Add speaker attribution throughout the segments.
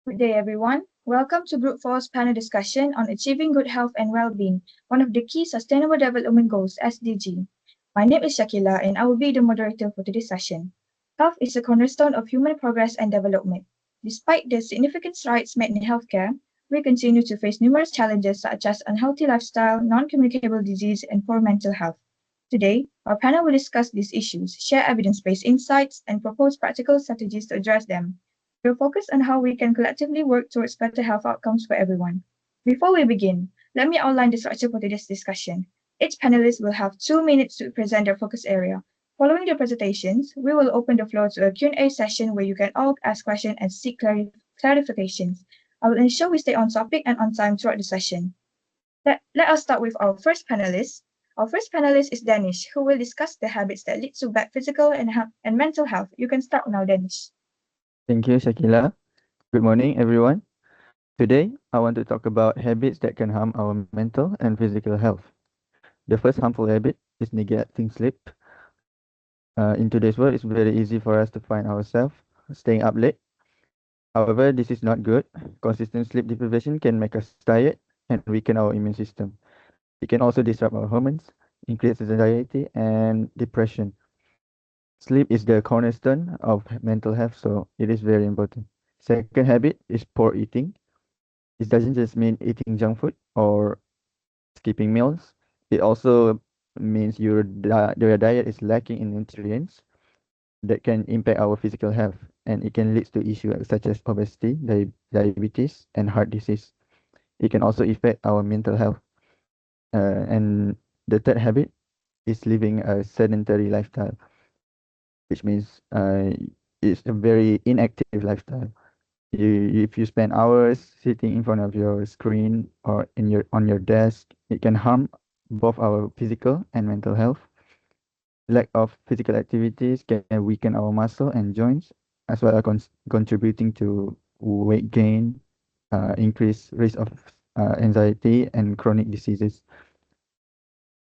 Speaker 1: Good day, everyone. Welcome to Group 4's panel discussion on achieving good health and well-being, one of the key Sustainable Development Goals, SDG. My name is Shakila, and I will be the moderator for today's session. Health is a cornerstone of human progress and development. Despite the significant strides made in healthcare, we continue to face numerous challenges such as unhealthy lifestyle, non-communicable disease, and poor mental health. Today, our panel will discuss these issues, share evidence-based insights, and propose practical strategies to address them. We'll focus on how we can collectively work towards better health outcomes for everyone. Before we begin, let me outline the structure for today's discussion. Each panelist will have 2 minutes to present their focus area. Following the presentations, we will open the floor to a Q&A session where you can all ask questions and seek clarifications. I will ensure we stay on topic and on time throughout the session. Let us start with our first panelist. Our first panelist is Danish, who will discuss the habits that lead to bad physical and mental health. You can start now, Danish.
Speaker 2: Thank you, Shakila. Good morning, everyone. Today, I want to talk about habits that can harm our mental and physical health. The first harmful habit is neglecting sleep. In today's world, it's very easy for us to find ourselves staying up late. However, this is not good. Consistent sleep deprivation can make us tired and weaken our immune system. It can also disrupt our hormones, increase anxiety and depression. Sleep is the cornerstone of mental health, so it is very important. Second habit is poor eating. It doesn't just mean eating junk food or skipping meals. It also means your diet is lacking in nutrients that can impact our physical health, and it can lead to issues such as obesity, diabetes, and heart disease. It can also affect our mental health. And the third habit is living a sedentary lifestyle, which means it's a very inactive lifestyle. If you spend hours sitting in front of your screen or on your desk, it can harm both our physical and mental health. Lack of physical activities can weaken our muscle and joints, as well as contributing to weight gain, increased risk of anxiety and chronic diseases.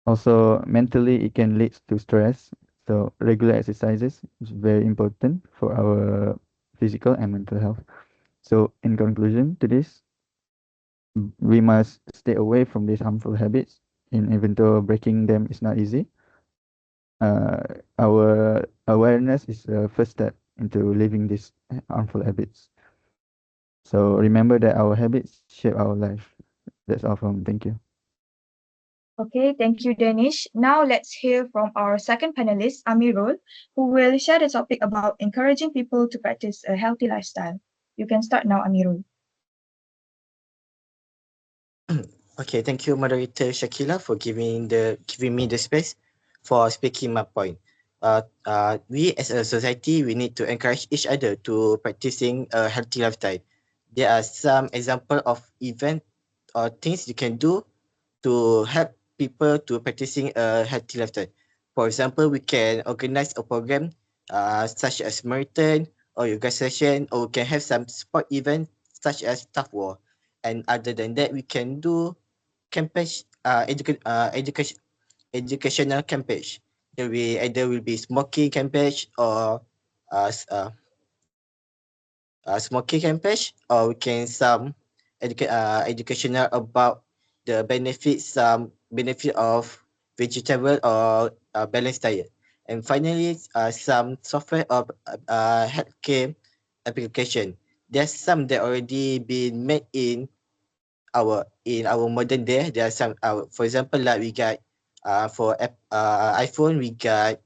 Speaker 2: Also, mentally, it can lead to stress. So regular exercises is very important for our physical and mental health. So in conclusion to this, we must stay away from these harmful habits, and even though breaking them is not easy, our awareness is the first step into leaving these harmful habits. So remember that our habits shape our life. That's all from me. Thank you.
Speaker 1: Okay, thank you, Danish. Now let's hear from our second panelist, Amirul, who will share the topic about encouraging people to practice a healthy lifestyle. You can start now, Amirul.
Speaker 3: Okay, thank you, moderator Shakila, for giving me the space for speaking my point. We as a society, we need to encourage each other to practicing a healthy lifestyle. There are some example of event or things you can do to help people to practicing a healthy lifestyle. For example, we can organize a program such as marathon or yoga session, or we can have some sport event such as tough war. And other than that, we can do campaign, educational campaign. There will either will be smoking campaign or uh, s- uh, smoking campaign, or we can some educational about the benefits, benefit of vegetable or balanced diet. And finally, some software of healthcare application. There's some that already been made in our modern day. There are some, for example, like we got iPhone, we got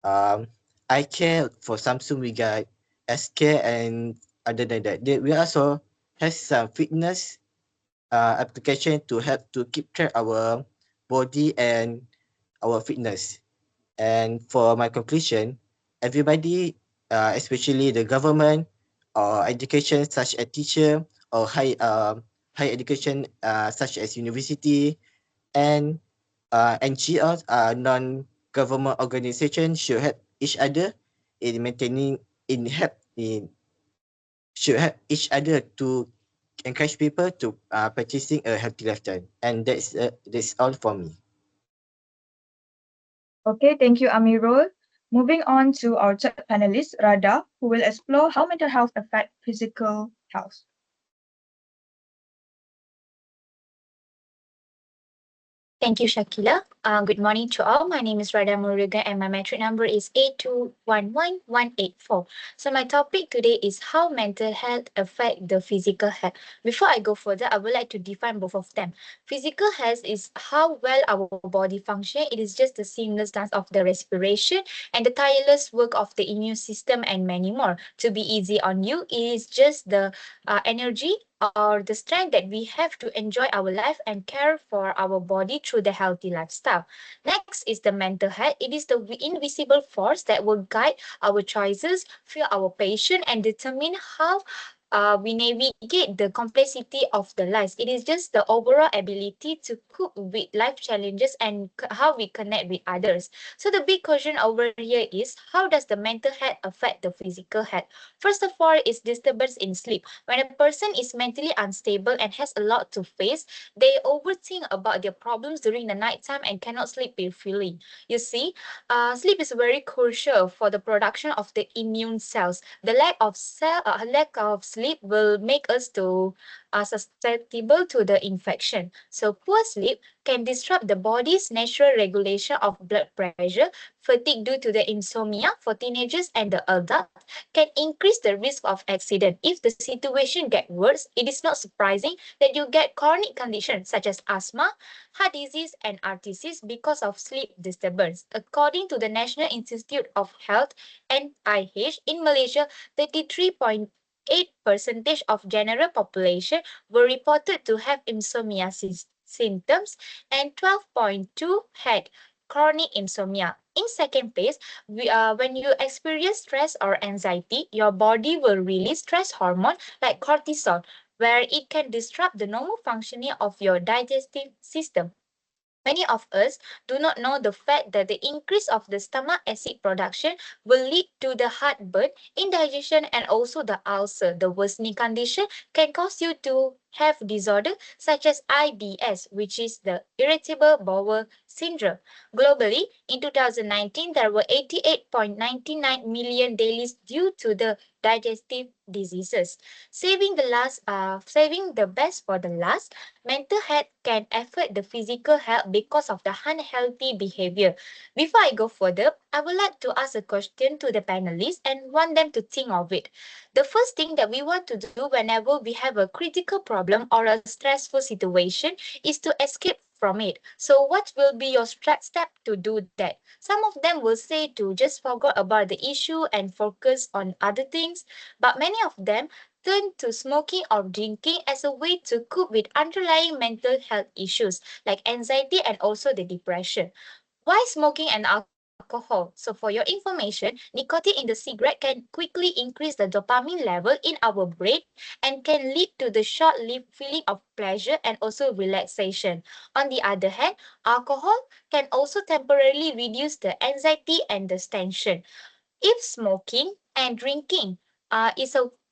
Speaker 3: um iCare. For Samsung, we got SCare. And other than that, we also have some fitness application to help to keep track our body and our fitness. And for my conclusion, everybody, especially the government or education such as teacher or high education such as university and NGOs, non-government organization, should help each other in maintaining in help in should help each other to encourage people to practicing a healthy lifestyle. And that's all for me.
Speaker 1: Okay, thank you, Amirul. Moving on to our third panelist, Radha, who will explore how mental health affects physical health.
Speaker 4: Thank you, Shakila. Good morning to all. My name is Radha Murugan and my metric number is 8211184. So my topic today is how mental health affect the physical health. Before I go further, I would like to define both of them. Physical health is how well our body function. It is just the seamless dance of the respiration and the tireless work of the immune system and many more. To be easy on you, it is just the energy or the strength that we have to enjoy our life and care for our body through the healthy lifestyle. Next is the mental health. It is the invisible force that will guide our choices, feel our passion, and determine how we navigate the complexity of the lives. It is just the overall ability to cope with life challenges and how we connect with others. So the big question over here is how does the mental health affect the physical health? First of all, is disturbance in sleep. When a person is mentally unstable and has a lot to face, they overthink about their problems during the nighttime and cannot sleep peacefully. You see, sleep is very crucial for the production of the immune cells. The lack of sleep will make us to susceptible to the infection. So poor sleep can disrupt the body's natural regulation of blood pressure. Fatigue due to the insomnia for teenagers and the adult can increase the risk of accident. If the situation gets worse, it is not surprising that you get chronic conditions such as asthma, heart disease, and heart disease because of sleep disturbance. According to the National Institute of Health (NIH) in Malaysia, 33.8% of general population were reported to have insomnia symptoms and 12.2 had chronic insomnia. In second place, when you experience stress or anxiety, your body will release stress hormone like cortisol, where it can disrupt the normal functioning of your digestive system. Many of us do not know the fact that the increase of the stomach acid production will lead to the heartburn, indigestion, and also the ulcer. The worsening condition can cause you to have disorder such as IBS, which is the irritable bowel syndrome. Globally, in 2019, there were 88.99 million deaths due to the digestive diseases. Saving the best for the last, mental health can affect the physical health because of the unhealthy behavior. Before I go further, I would like to ask a question to the panelists and want them to think of it. The first thing that we want to do whenever we have a critical problem or a stressful situation is to escape from it. So what will be your step to do that? Some of them will say to just forget about the issue and focus on other things, but many of them turn to smoking or drinking as a way to cope with underlying mental health issues like anxiety and also the depression. Why smoking and alcohol? So for your information, nicotine in the cigarette can quickly increase the dopamine level in our brain and can lead to the short-lived feeling of pleasure and also relaxation. On the other hand, alcohol can also temporarily reduce the anxiety and the tension. If smoking and drinking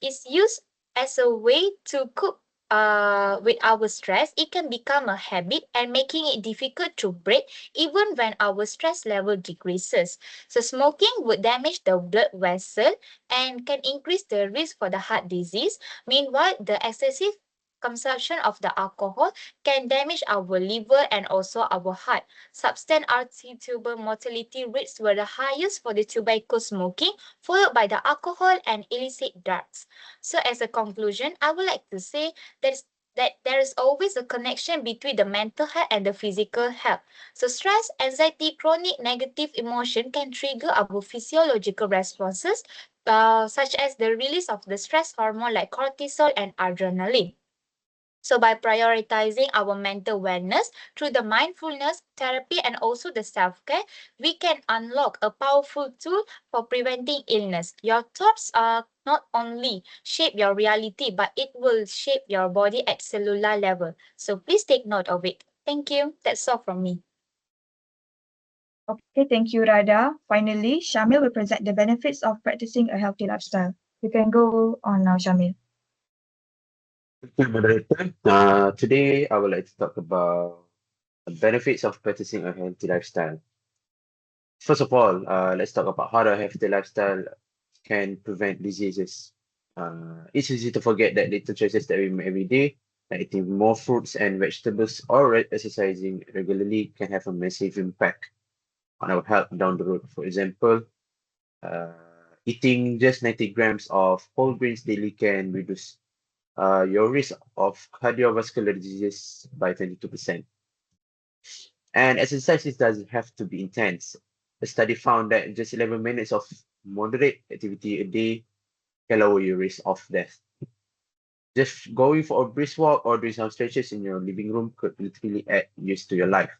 Speaker 4: is used as a way to cope with our stress, it can become a habit and making it difficult to break even when our stress level decreases. So smoking would damage the blood vessel and can increase the risk for the heart disease. Meanwhile, the excessive consumption of the alcohol can damage our liver and also our heart. Substance RT mortality rates were the highest for the tobacco smoking, followed by the alcohol and illicit drugs. So as a conclusion, I would like to say that there is always a connection between the mental health and the physical health. So stress, anxiety, chronic negative emotion can trigger our physiological responses, such as the release of the stress hormone like cortisol and adrenaline. So by prioritizing our mental wellness through the mindfulness, therapy, and also the self-care, we can unlock a powerful tool for preventing illness. Your thoughts are not only shape your reality, but it will shape your body at cellular level. So please take note of it. Thank you. That's all from me.
Speaker 1: Okay, thank you, Radha. Finally, Shamil will present the benefits of practicing a healthy lifestyle. You can go on now, Shamil.
Speaker 5: Thank you, moderator. Today, I would like to talk about the benefits of practicing a healthy lifestyle. First of all, let's talk about how a healthy lifestyle can prevent diseases. It's easy to forget that little choices that we make every day Like eating more fruits and vegetables or exercising regularly can have a massive impact on our health down the road. For example, uh, eating just 90 grams of whole grains daily can reduce your risk of cardiovascular diseases by 22%. And exercise doesn't have to be intense. A study found that just 11 minutes of moderate activity a day can lower your risk of death. Just going for a brisk walk or doing some stretches in your living room could literally add years to your life.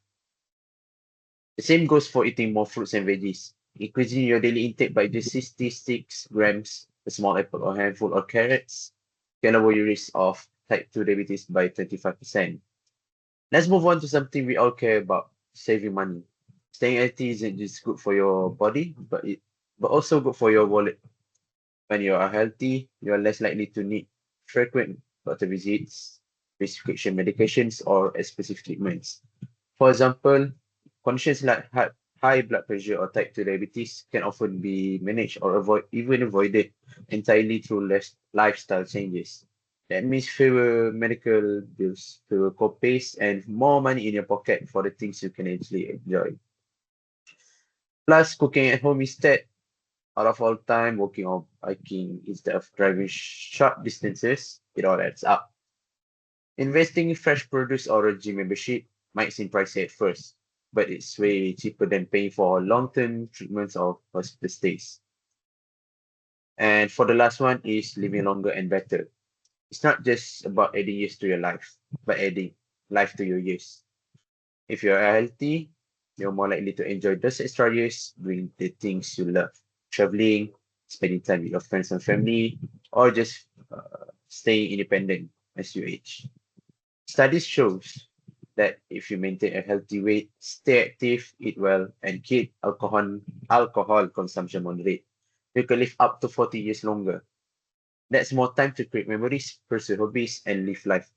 Speaker 5: The same goes for eating more fruits and veggies. Increasing your daily intake by just 66 grams, a small apple or handful of carrots, can lower your risk of type 2 diabetes by 25%. Let's move on to something we all care about, saving money. Staying healthy isn't just good for your body, but also good for your wallet. When you are healthy, you are less likely to need frequent doctor visits, prescription medications, or specific treatments. For example, conditions like high blood pressure or type 2 diabetes can often be managed or even avoided entirely through lifestyle changes. That means fewer medical bills, fewer copays, and more money in your pocket for the things you can actually enjoy. Plus, cooking at home instead, out of all time, working or biking instead of driving short distances, it all adds up. Investing in fresh produce or a gym membership might seem pricey at first, but it's way cheaper than paying for long-term treatments or hospital stays. And for the last one is living longer and better. It's not just about adding years to your life, but adding life to your years. If you're healthy, you're more likely to enjoy those extra years doing the things you love. Traveling, spending time with your friends and family, or just staying independent as you age. Studies shows that if you maintain a healthy weight, stay active, eat well, and keep alcohol consumption moderate, you can live up to 40 years longer. That's more time to create memories, pursue hobbies, and live life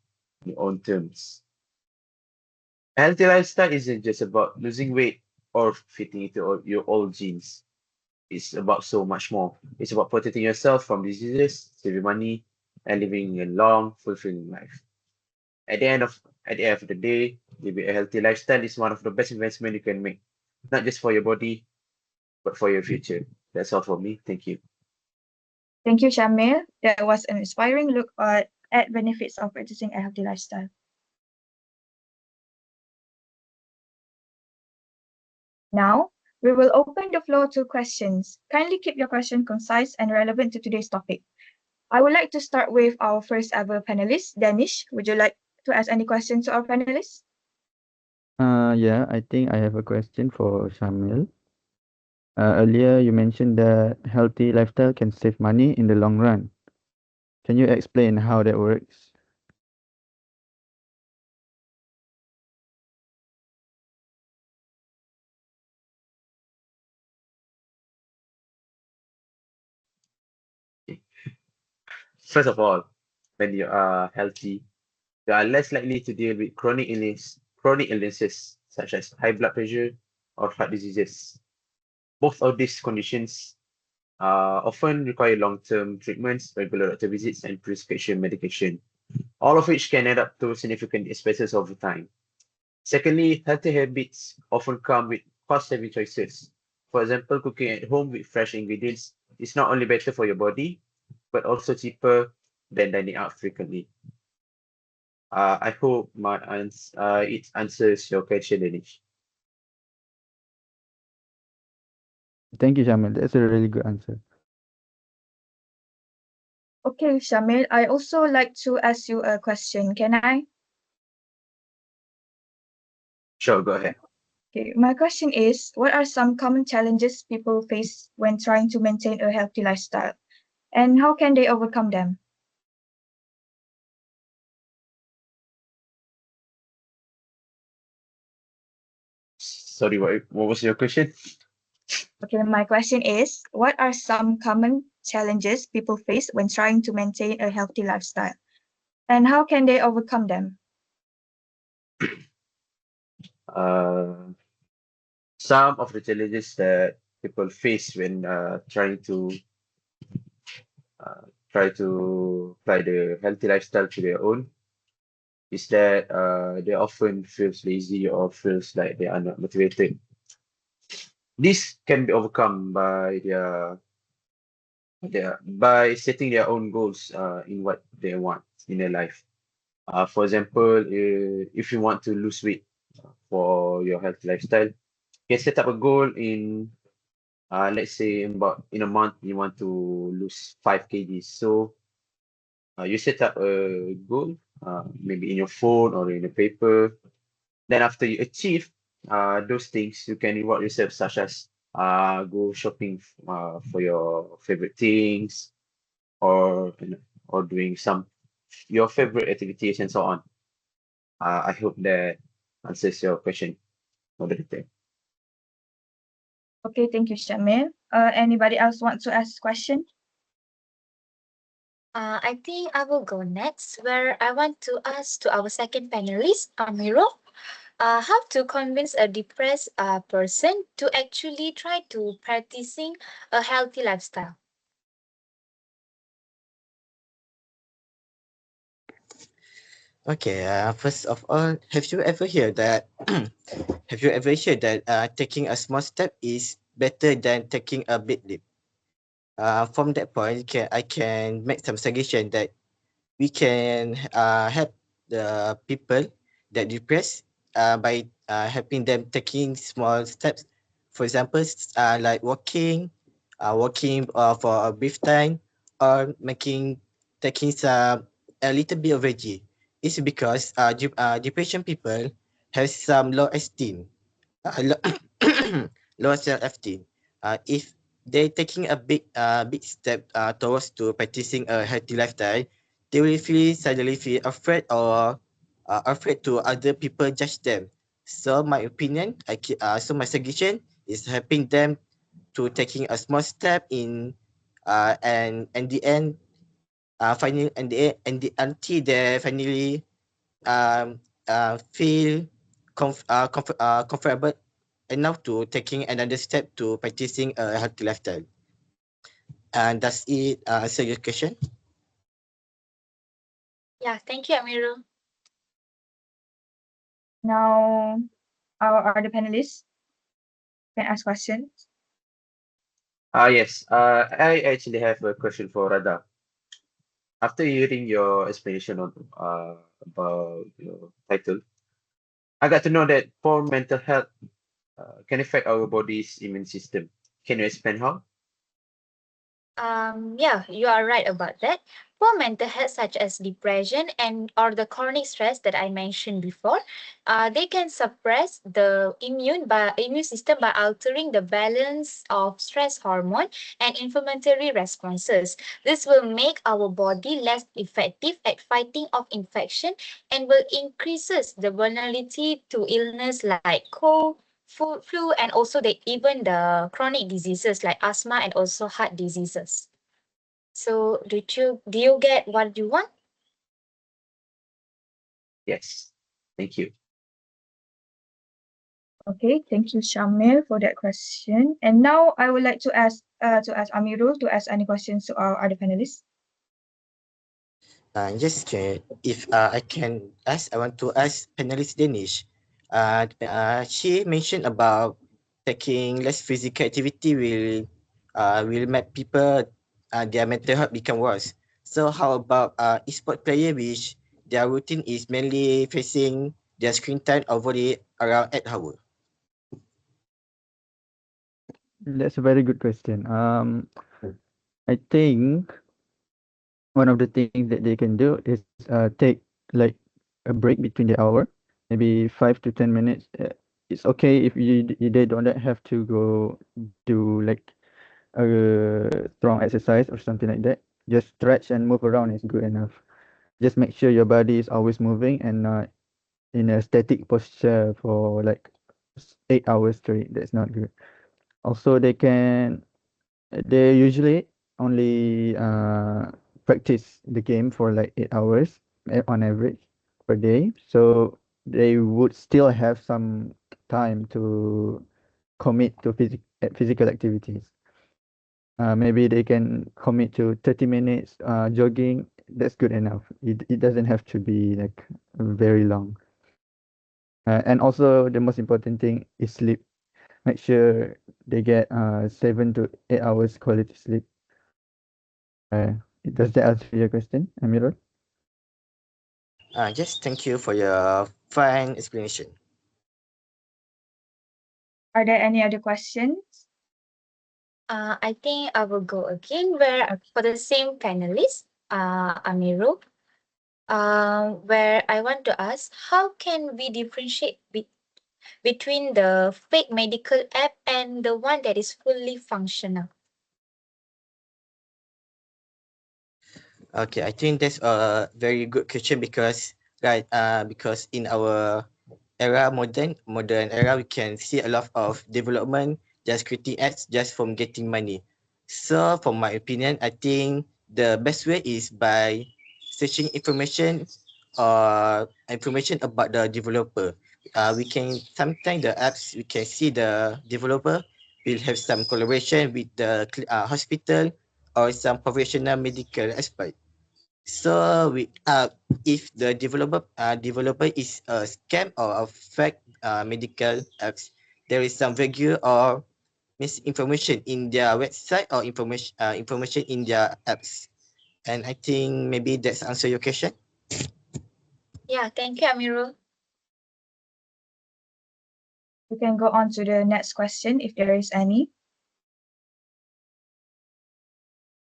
Speaker 5: on your own terms. A healthy lifestyle isn't just about losing weight or fitting into your old genes. It's about so much more. It's about protecting yourself from diseases, saving money, and living a long, fulfilling life. At the end of the day, living a healthy lifestyle is one of the best investment you can make, not just for your body, but for your future. That's all for me. Thank you.
Speaker 1: Thank you, Shamil. That was an inspiring look at benefits of practicing a healthy lifestyle. Now, we will open the floor to questions. Kindly keep your question concise and relevant to today's topic. I would like to start with our first ever panelist, Danish. Would you like to ask any questions to our panelists?
Speaker 2: Yeah, I think I have a question for Shamil. Earlier you mentioned that healthy lifestyle can save money in the long run. Can you explain how that works?
Speaker 5: First of all, when you are healthy, you are less likely to deal with chronic illnesses such as high blood pressure or heart diseases. Both of these conditions often require long-term treatments, regular doctor visits, and prescription medication, all of which can add up to significant expenses over time. Secondly, healthy habits often come with cost-saving choices. For example, cooking at home with fresh ingredients is not only better for your body, but also cheaper than dining out frequently. I hope it answers your question, Danish.
Speaker 2: Thank you, Shamil. That's a really good answer.
Speaker 1: Okay, Shamil, I also like to ask you a question. Can I?
Speaker 5: Sure, go ahead.
Speaker 1: Okay, my question is, what are some common challenges people face when trying to maintain a healthy lifestyle, and how can they overcome them?
Speaker 5: Sorry, what was your question?
Speaker 1: Okay, my question is, what are some common challenges people face when trying to maintain a healthy lifestyle, and how can they overcome them?
Speaker 5: Uh, some of the challenges that people face when uh, try to apply the healthy lifestyle to their own. is that they often feels lazy or feels like they are not motivated. This can be overcome by by setting their own goals in what they want in their life. For example, if you want to lose weight for your healthy lifestyle, you can set up a goal in let's say about in a month you want to lose 5 kgs. So you set up a goal, maybe in your phone or in a paper. Then after you achieve those things, you can reward yourself, such as go shopping for your favorite things, or or doing some your favorite activities and so on. I hope that answers your question, moderator.
Speaker 1: Okay, thank you, Shamil. Anybody else want to ask question?
Speaker 4: I think I will go next, where I want to ask to our second panelist, Amiro, how to convince a depressed person to actually try to practicing a healthy lifestyle.
Speaker 3: Okay, first of all, have you ever heard that have you ever heard that taking a small step is better than taking a big leap? From that point, I can make some suggestion that we can help the people that depressed by helping them taking small steps. For example, like walking for a brief time, or taking some a little bit of veggie. It's because depression people have some low esteem, low, low self-esteem. If they taking a big step towards to practicing a healthy lifestyle, they will suddenly feel afraid, or afraid to other people judge them. So my opinion, so my suggestion is helping them to taking a small step in, and the end, finally, until they finally feel comfortable enough to taking another step to practicing a healthy lifestyle. And does it answer your question?
Speaker 4: Yeah, thank you, Amiro.
Speaker 1: Now, our other panelists can ask questions.
Speaker 5: Yes. I actually have a question for Radha. After hearing your explanation on about your title, I got to know that poor mental health can affect our body's immune system. Can you explain how?
Speaker 4: Yeah, you are right about that. Poor mental health, such as depression and or the chronic stress that I mentioned before, they can suppress the immune system by altering the balance of stress hormone and inflammatory responses. This will make our body less effective at fighting off infection and will increases the vulnerability to illness like cold, flu, and also even the chronic diseases like asthma and also heart diseases. So do you get what you want?
Speaker 5: Yes. Thank you.
Speaker 1: Okay, thank you, Shamil, for that question. And now I would like to ask Amirul to ask any questions to our other panelists.
Speaker 3: Yes, okay. If I can ask, I want to ask panelist Danish. She mentioned about taking less physical activity will make people their mental health become worse. So how about esport player which their routine is mainly facing their screen time over the around 8 hours?
Speaker 2: That's a very good question. I think one of the things that they can do is take like a break between the hour, maybe 5 to 10 minutes. It's okay if they don't have to go do like a strong exercise or something like that. Just stretch and move around is good enough. Just make sure your body is always moving and not in a static posture for like 8 hours straight. That's not good. Also, they usually only practice the game for like 8 hours on average per day. So they would still have some time to commit to physical activities. Maybe they can commit to 30 minutes jogging that's good enough. It doesn't have to be like very long. And also the most important thing is sleep. Make sure they get 7 to 8 hours quality sleep. Does that answer your question, Amirul?
Speaker 3: Just thank you for your fine explanation.
Speaker 1: Are there any other questions?
Speaker 4: I think I will go again where for the same panelist, Amiru, where I want to ask, how can we differentiate between the fake medical app and the one that is fully functional?
Speaker 3: Okay, I think that's a very good question because because in our modern era, we can see a lot of development just creating ads just from getting money. So from my opinion, I think the best way is by searching information about the developer. We can sometimes the apps we can see the developer will have some collaboration with the hospital or some professional medical expert. So if the developer is a scam or a fake medical apps, there is some vague or misinformation in their website or information in their apps. And I think maybe that's answer your question.
Speaker 4: Yeah, thank you, Amiru.
Speaker 1: We can go on to the next question if there is any.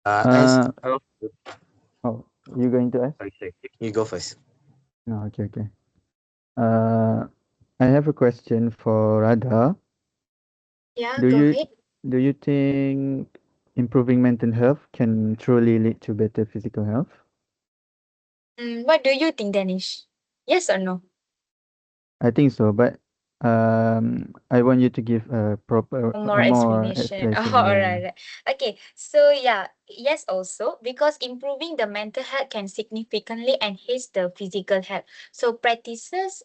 Speaker 3: As
Speaker 2: Oh, you going to ask?
Speaker 3: sorry, you go first.
Speaker 2: No, okay. Uh, I have a question for Radha.
Speaker 4: Yeah,
Speaker 2: Do
Speaker 4: go
Speaker 2: you
Speaker 4: ahead.
Speaker 2: do you think improving mental health can truly lead to better physical health?
Speaker 4: What do you think, Danish? Yes or no?
Speaker 2: I think so, but I want you to give
Speaker 4: More
Speaker 2: a more
Speaker 4: explanation. Oh,
Speaker 2: explanation.
Speaker 4: all
Speaker 2: Yeah,
Speaker 4: right, right. Okay. So yeah, yes, also because improving the mental health can significantly enhance the physical health. So practices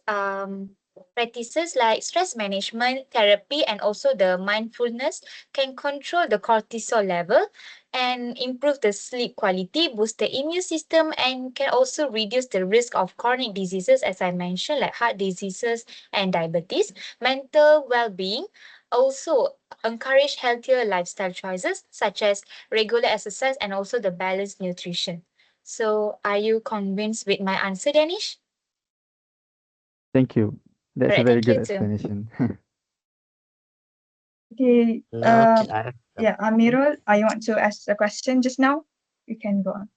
Speaker 4: like stress management, therapy, and also the mindfulness can control the cortisol level and improve the sleep quality, boost the immune system, and can also reduce the risk of chronic diseases, as I mentioned, like heart diseases and diabetes. Mental well-being also encourage healthier lifestyle choices such as regular exercise and also the balanced nutrition. So, are you convinced with my answer, Danish?
Speaker 2: thank you.
Speaker 4: All
Speaker 2: That's a
Speaker 4: right,
Speaker 2: very
Speaker 4: thank
Speaker 2: good
Speaker 4: you too.
Speaker 2: explanation.
Speaker 1: Okay.
Speaker 3: No, okay. I have
Speaker 1: Yeah, Amirul, I want to ask a question just now. You can go on.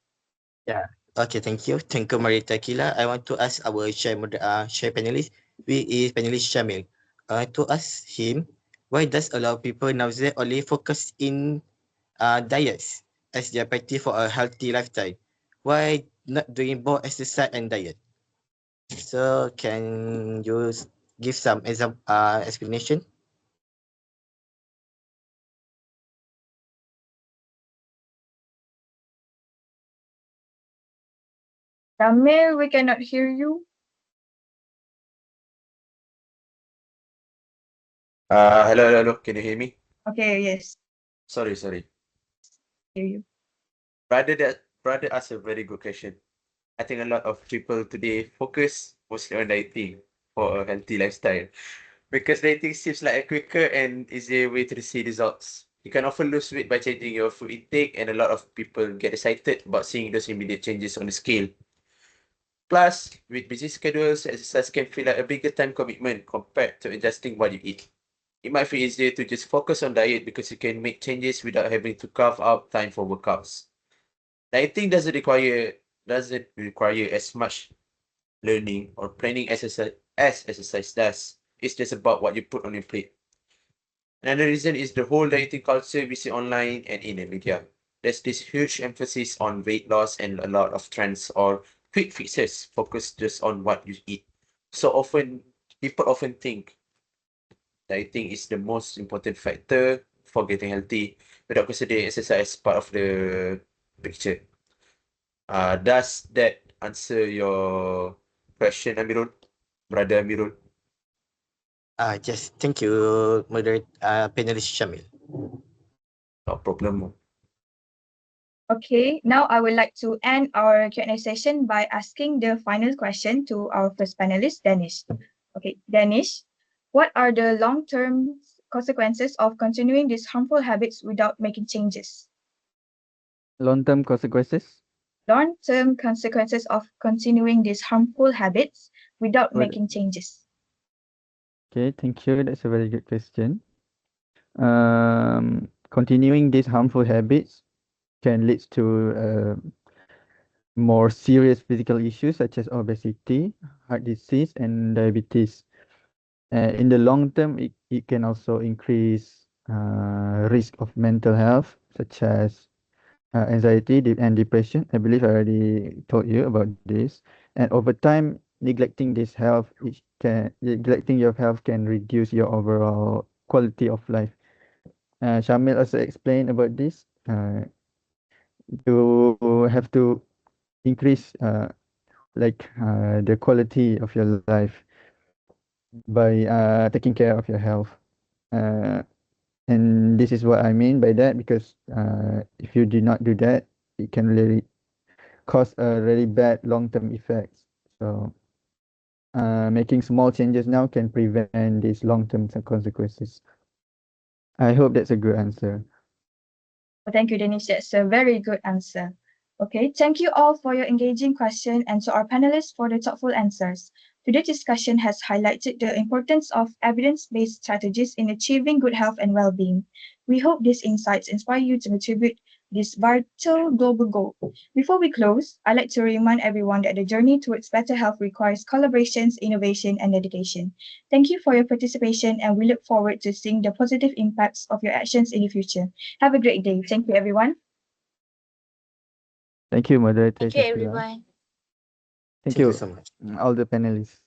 Speaker 3: Yeah. Okay, thank you. Thank you, Maria Tequila. I want to ask our share panelist, we is panelist Shamil. To ask him, why does a lot of people nowadays only focus in diets as their priority for a healthy lifestyle? Why not doing both exercise and diet? So can you give some explanation?
Speaker 1: Ramil, we cannot hear you.
Speaker 5: Hello. Can you hear me?
Speaker 1: Okay, yes,
Speaker 5: Sorry.
Speaker 1: hear you.
Speaker 5: Brother asked a very good question. I think a lot of people today focus mostly on dieting for a healthy lifestyle because dieting seems like a quicker and easier way to see results. You can often lose weight by changing your food intake, and a lot of people get excited about seeing those immediate changes on the scale. Plus, with busy schedules, exercise can feel like a bigger time commitment compared to adjusting what you eat. It might feel easier to just focus on diet because you can make changes without having to carve out time for workouts. Dieting doesn't require as much learning or planning as exercise does. It's just about what you put on your plate. Another reason is the whole dieting culture we see online and in the media. There's this huge emphasis on weight loss and a lot of trends or quick fixes focused just on what you eat. So often, people often think dieting is the most important factor for getting healthy without considering exercise as part of the picture. Does that answer your question, Amirul? Brother Amirul?
Speaker 3: Just thank you, panelist Shamil.
Speaker 5: No problem.
Speaker 1: Okay, now I would like to end our Q&A session by asking the final question to our first panelist, Danish. Okay, Danish, what are the long-term consequences of continuing these harmful habits without making changes?
Speaker 2: Long-term consequences?
Speaker 1: Long-term consequences of continuing these harmful habits without
Speaker 2: What?
Speaker 1: making changes.
Speaker 2: Okay, thank you. That's a very good question. Continuing these harmful habits can lead to more serious physical issues such as obesity, heart disease, and diabetes. In the long term, it can also increase risk of mental health such as anxiety and depression. I believe I already told you about this. And over time, neglecting your health can reduce your overall quality of life. Shamil also explained about this. You have to increase the quality of your life by taking care of your health. Uh, and this is what I mean by that because if you do not do that, it can really cause a really bad long-term effects. So making small changes now can prevent these long-term consequences. I hope that's a good answer.
Speaker 1: Thank you, Danish. That's a very good answer. Okay, thank you all for your engaging question and to our panelists for the thoughtful answers. Today's discussion has highlighted the importance of evidence-based strategies in achieving good health and well-being. We hope these insights inspire you to contribute this vital global goal. Before we close, I'd like to remind everyone that the journey towards better health requires collaborations, innovation, and dedication. Thank you for your participation, and we look forward to seeing the positive impacts of your actions in the future. Have a great day. Thank you, everyone.
Speaker 2: Thank you, moderator
Speaker 4: Thank you,
Speaker 2: Shakila.
Speaker 4: everyone.
Speaker 2: Thank
Speaker 3: Thank you
Speaker 2: you,
Speaker 3: so much.
Speaker 2: all the panelists.